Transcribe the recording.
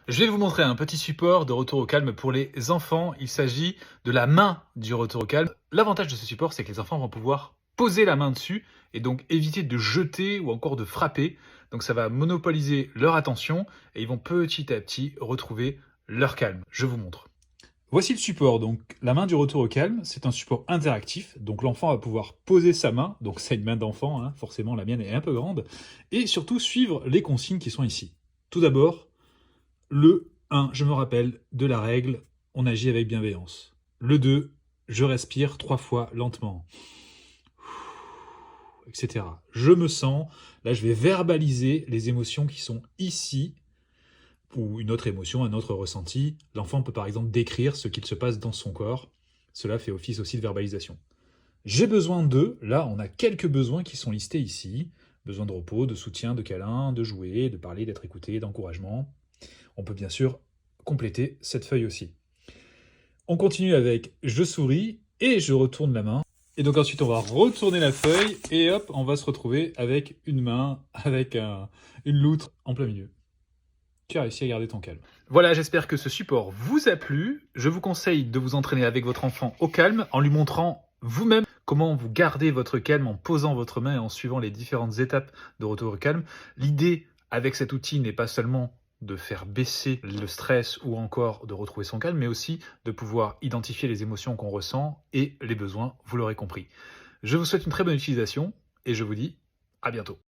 Je vais vous montrer un petit support de retour au calme pour les enfants. Il s'agit de la main du retour au calme. L'avantage de ce support, c'est que les enfants vont pouvoir poser la main dessus et donc éviter de jeter ou encore de frapper. Donc ça va monopoliser leur attention et ils vont petit à petit retrouver leur calme. Je vous montre. Voici le support. Donc la main du retour au calme, c'est un support interactif. Donc l'enfant va pouvoir poser sa main, donc c'est une main d'enfant, hein, forcément la mienne est un peu grande, et surtout suivre les consignes qui sont ici. Tout d'abord, le 1, je me rappelle de la règle, on agit avec bienveillance. Le 2, je respire 3 fois lentement, etc. Je me sens, là je vais verbaliser les émotions qui sont ici, ou une autre émotion, un autre ressenti. L'enfant peut par exemple décrire ce qu'il se passe dans son corps. Cela fait office aussi de verbalisation. J'ai besoin de, là on a quelques besoins qui sont listés ici. Besoin de repos, de soutien, de câlin, de jouer, de parler, d'être écouté, d'encouragement. On peut bien sûr compléter cette feuille aussi. On continue avec je souris et je retourne la main. Et donc ensuite on va retourner la feuille et hop, on va se retrouver avec une main, avec une loutre en plein milieu. Tu as réussi à garder ton calme. Voilà, j'espère que ce support vous a plu. Je vous conseille de vous entraîner avec votre enfant au calme en lui montrant vous-même comment vous gardez votre calme en posant votre main et en suivant les différentes étapes de retour au calme. L'idée avec cet outil n'est pas seulement de faire baisser le stress ou encore de retrouver son calme, mais aussi de pouvoir identifier les émotions qu'on ressent et les besoins, vous l'aurez compris. Je vous souhaite une très bonne utilisation et je vous dis à bientôt.